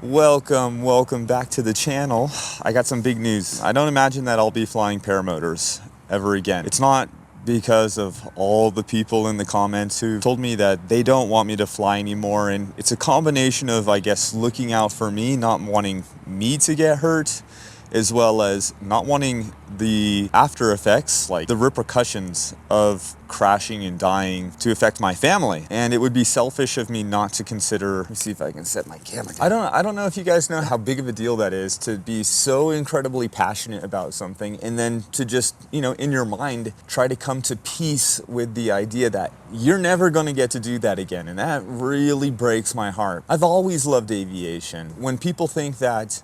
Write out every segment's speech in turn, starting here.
Welcome back to the channel. I got some big news. I don't imagine that I'll be flying paramotors ever again. It's not because of all the people in the comments who told me that they don't want me to fly anymore, and it's a combination of, I guess, looking out for me, not wanting me to get hurt, as well as not wanting the after effects, like the repercussions of crashing and dying, to affect my family. And it would be selfish of me not to consider. Let me see if I can set my camera down. I don't know if you guys know how big of a deal that is, to be so incredibly passionate about something and then to just, in your mind, try to come to peace with the idea that you're never going to get to do that again. And that really breaks my heart. I've always loved aviation. When people think that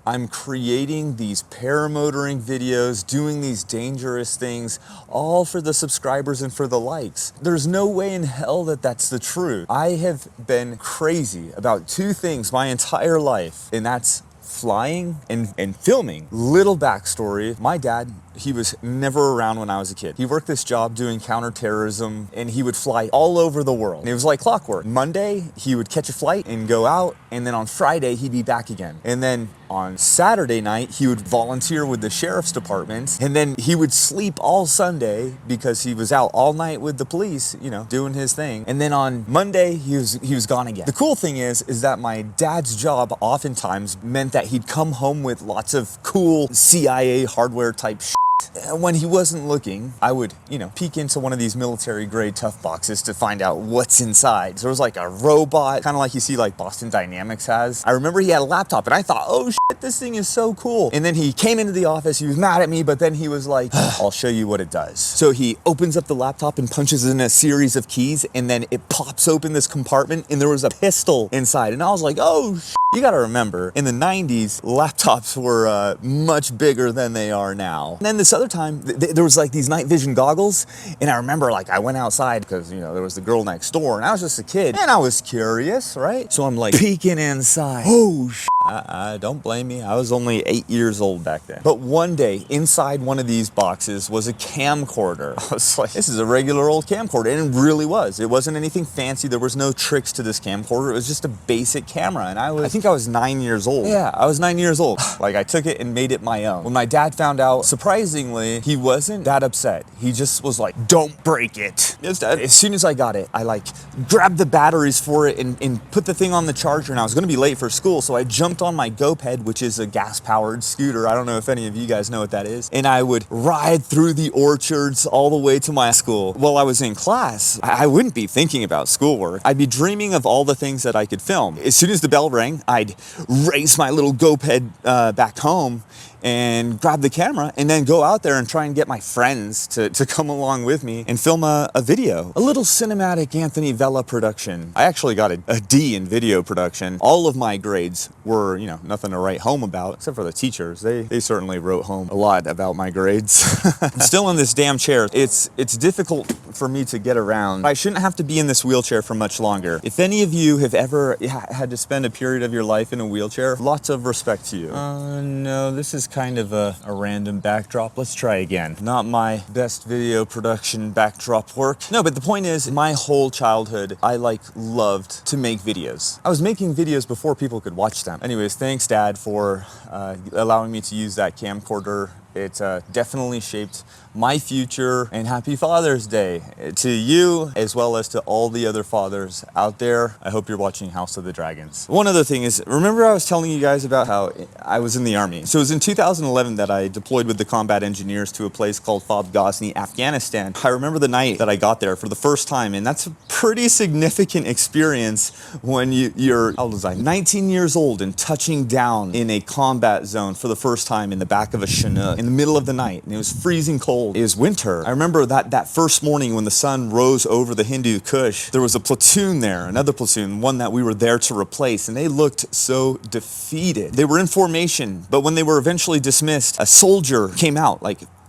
I'm creating these paramotoring videos, doing these dangerous things, all for the subscribers and for the likes, there's no way in hell that that's the truth. I have been crazy about two things my entire life, and that's flying and filming. Little backstory, my dad, he was never around when I was a kid. He worked this job doing counterterrorism, and he would fly all over the world. And it was like clockwork. Monday, he would catch a flight and go out, and then on Friday, he'd be back again. And then on Saturday night, he would volunteer with the sheriff's department, and then he would sleep all Sunday because he was out all night with the police, doing his thing. And then on Monday, he was gone again. The cool thing is that my dad's job oftentimes meant that he'd come home with lots of cool CIA hardware type shit. When he wasn't looking, I would, peek into one of these military grade tough boxes to find out what's inside. So there was like a robot, kind of like you see like Boston Dynamics has. I remember he had a laptop and I thought, oh shit, this thing is so cool. And then he came into the office, he was mad at me, but then he was like, I'll show you what it does. So he opens up the laptop and punches in a series of keys, and then it pops open this compartment and there was a pistol inside. And I was like, oh shit. You gotta remember, in the 90s, laptops were much bigger than they are now. And then this other time, there was like these night vision goggles, and I remember like I went outside because, there was the girl next door, and I was just a kid, and I was curious, right? So I'm like peeking inside. Oh, don't blame me. I was only 8 years old back then. But one day, inside one of these boxes was a camcorder. I was like, this is a regular old camcorder, and it really was. It wasn't anything fancy. There was no tricks to this camcorder. It was just a basic camera, and I think I was 9 years old. Yeah, I was 9 years old. Like, I took it and made it my own. When my dad found out, surprisingly, he wasn't that upset. He just was like, don't break it. Yes, Dad. As soon as I got it, I like grabbed the batteries for it and put the thing on the charger, and I was gonna be late for school, so I jumped on my GoPed, which is a gas-powered scooter. I don't know if any of you guys know what that is. And I would ride through the orchards all the way to my school. While I was in class, I wouldn't be thinking about schoolwork. I'd be dreaming of all the things that I could film. As soon as the bell rang, I'd race my little GoPed back home and grab the camera and then go out there and try and get my friends to come along with me and film a video. A little cinematic Anthony Vella production. I actually got a D in video production. All of my grades were, nothing to write home about, except for the teachers. They certainly wrote home a lot about my grades. I'm still in this damn chair. It's difficult for me to get around. I shouldn't have to be in this wheelchair for much longer. If any of you have ever had to spend a period of your life in a wheelchair, lots of respect to you. No, this is kind of a random backdrop. Let's try again. Not my best video production backdrop work. No, but the point is, my whole childhood, I loved to make videos. I was making videos before people could watch them. Anyways, thanks Dad for allowing me to use that camcorder. It definitely shaped my future, and happy Father's Day to you as well as to all the other fathers out there. I hope you're watching House of the Dragons. One other thing is, remember I was telling you guys about how I was in the Army? So it was in 2011 that I deployed with the combat engineers to a place called Fob Ghazni, Afghanistan. I remember the night that I got there for the first time, and that's a pretty significant experience when you're, how old was I? 19 years old and touching down in a combat zone for the first time in the back of a Chinook in the middle of the night, and it was freezing cold. It was winter. I remember that first morning when the sun rose over the Hindu Kush, there was a platoon there, another platoon, one that we were there to replace, and they looked so defeated. They were in formation, but when they were eventually dismissed, a soldier came out,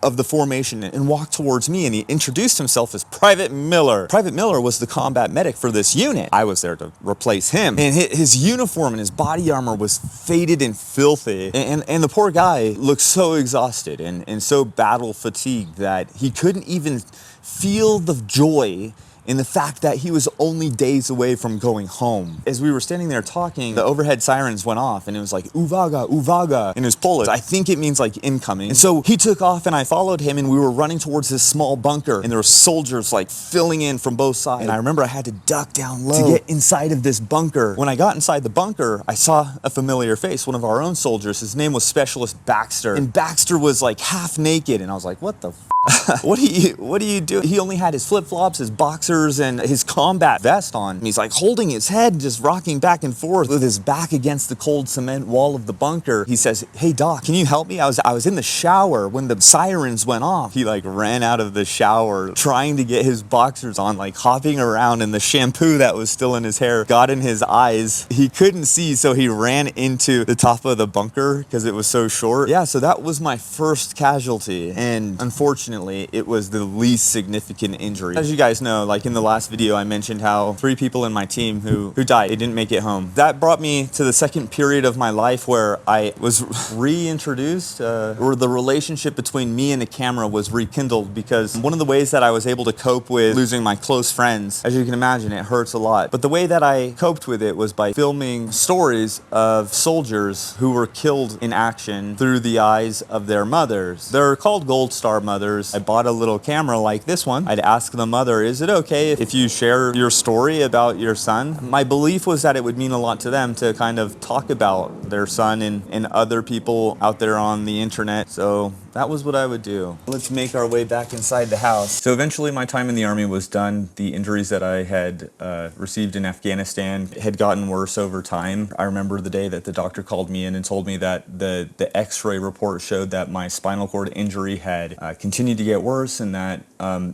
of the formation, and walked towards me, and he introduced himself as Private Miller. Private Miller was the combat medic for this unit. I was there to replace him, and his uniform and his body armor was faded and filthy, and the poor guy looked so exhausted and so battle fatigued that he couldn't even feel the joy in the fact that he was only days away from going home. As we were standing there talking, the overhead sirens went off and it was like, uwaga, uwaga, in his Polish. I think it means like incoming. And so he took off and I followed him and we were running towards this small bunker and there were soldiers like filling in from both sides. And I remember I had to duck down low to get inside of this bunker. When I got inside the bunker, I saw a familiar face, one of our own soldiers. His name was Specialist Baxter. And Baxter was like half naked and I was like, what the what do you do? He only had his flip-flops, his boxers, and his combat vest on. And he's like holding his head, just rocking back and forth with his back against the cold cement wall of the bunker. He says, hey doc, can you help me? I was in the shower when the sirens went off. He like ran out of the shower trying to get his boxers on, like hopping around, and the shampoo that was still in his hair got in his eyes. He couldn't see, so he ran into the top of the bunker because it was so short. Yeah, so that was my first casualty, and unfortunately, it was the least significant injury. As you guys know, like in the last video, I mentioned how 3 people in my team who died, they didn't make it home. That brought me to the second period of my life where I was reintroduced, or the relationship between me and the camera was rekindled, because one of the ways that I was able to cope with losing my close friends, as you can imagine, it hurts a lot. But the way that I coped with it was by filming stories of soldiers who were killed in action through the eyes of their mothers. They're called Gold Star mothers. I bought a little camera like this one. I'd ask the mother, is it okay if you share your story about your son? My belief was that it would mean a lot to them to kind of talk about their son and other people out there on the internet. So that was what I would do. Let's make our way back inside the house. So eventually my time in the Army was done. The injuries that I had received in Afghanistan had gotten worse over time. I remember the day that the doctor called me in and told me that the x-ray report showed that my spinal cord injury had continued to get worse, and that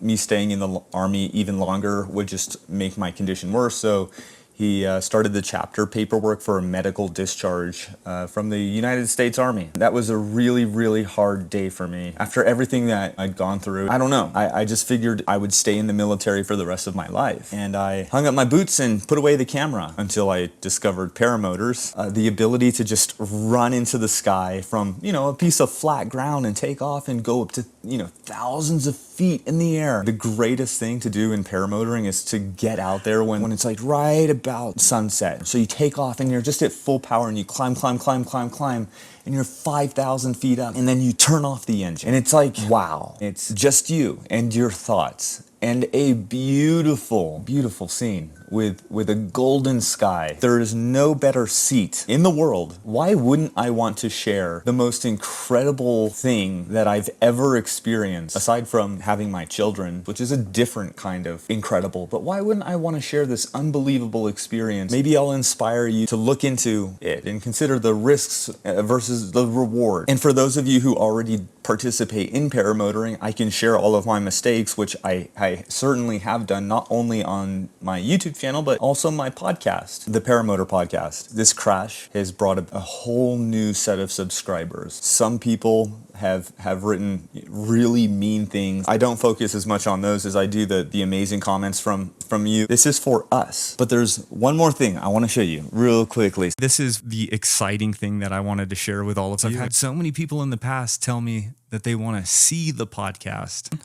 me staying in the Army even longer would just make my condition worse. So he started the chapter paperwork for a medical discharge from the United States Army. That was a really, really hard day for me. After everything that I'd gone through, I don't know, I just figured I would stay in the military for the rest of my life. And I hung up my boots and put away the camera until I discovered paramotors. The ability to just run into the sky from, you know, a piece of flat ground and take off and go up to, you know, thousands of feet in the air. The greatest thing to do in paramotoring is to get out there when it's like right about sunset. So you take off and you're just at full power and you climb, and you're 5,000 feet up, and then you turn off the engine. And it's like, wow, it's just you and your thoughts and a beautiful, beautiful scene with a golden sky. There is no better seat in the world. Why wouldn't I want to share the most incredible thing that I've ever experienced, aside from having my children, which is a different kind of incredible, but why wouldn't I want to share this unbelievable experience? Maybe I'll inspire you to look into it and consider the risks versus the reward. And for those of you who already participate in paramotoring, I can share all of my mistakes, which I certainly have done, not only on my YouTube channel, but also my podcast, the Paramotor Podcast. This crash has brought a whole new set of subscribers. Some people have written really mean things. I don't focus as much on those as I do the amazing comments from you. This is for us. But there's one more thing I want to show you real quickly. This is the exciting thing that I wanted to share with all of you. I've had so many people in the past tell me that they want to see the podcast.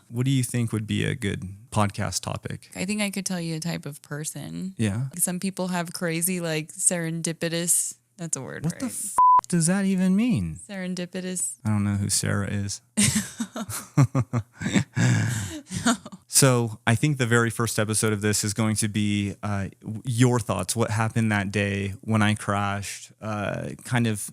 What do you think would be a good podcast topic? I think I could tell you a type of person. Yeah. Some people have crazy, like serendipitous. That's a word, what right? The f does that even mean? Serendipitous. I don't know who Sarah is. So I think the very first episode of this is going to be your thoughts. What happened that day when I crashed? Kind of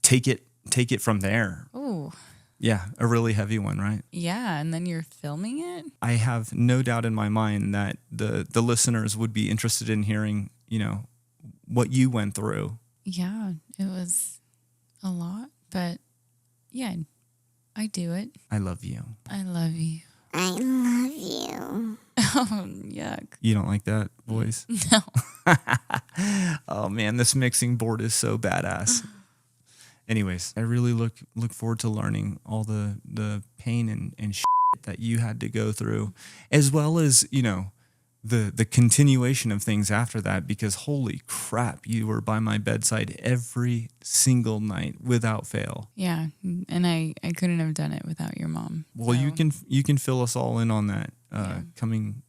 take it from there. Oh. Yeah, a really heavy one, right? Yeah, and then you're filming it? I have no doubt in my mind that the listeners would be interested in hearing, you know, what you went through. Yeah, it was a lot, but yeah, I do it. I love you. I love you. I love you. Oh, yuck. You don't like that voice? No. Oh man, this mixing board is so badass. Anyways, I really look forward to learning all the pain and shit that you had to go through, as well as, you know, the continuation of things after that, because holy crap, you were by my bedside every single night without fail. Yeah, and I couldn't have done it without your mom. Well, so. you can fill us all in on that coming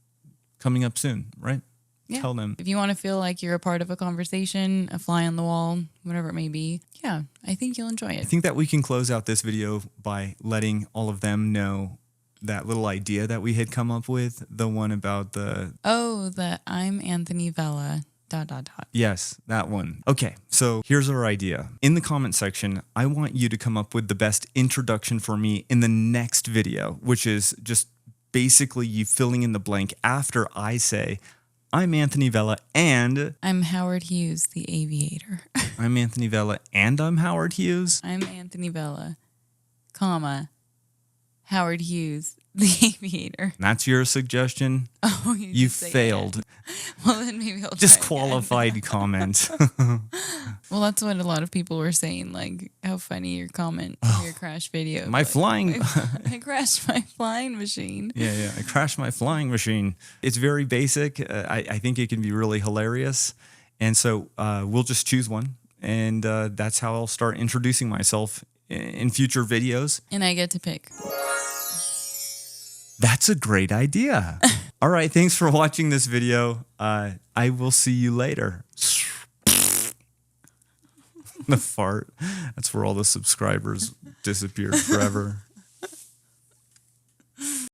coming up soon, right? Yeah. Tell them. If you want to feel like you're a part of a conversation, a fly on the wall, whatever it may be, yeah, I think you'll enjoy I it. think that we can close out this video by letting all of them know that little idea that we had come up with, the one about the... Oh, the I'm Anthony Vella, ... Yes, that one. Okay, so here's our idea. In the comment section, I want you to come up with the best introduction for me in the next video, which is just basically you filling in the blank after I say, I'm Anthony Vella and... I'm Howard Hughes, the aviator. I'm Anthony Vella and I'm Howard Hughes. I'm Anthony Vella, comma, Howard Hughes, the aviator. That's your suggestion? Oh, You just say failed. and. Well, then maybe I'll try Disqualified comment. again. Well, that's what a lot of people were saying, like, how funny your comment to your crash video. My Like, flying... I crashed my flying machine. Yeah, I crashed my flying machine. It's very basic. I think it can be really hilarious. And so we'll just choose one. And that's how I'll start introducing myself in future videos. And I get to pick. That's a great idea. All right, thanks for watching this video. I will see you later. The fart. That's where all the subscribers disappeared forever.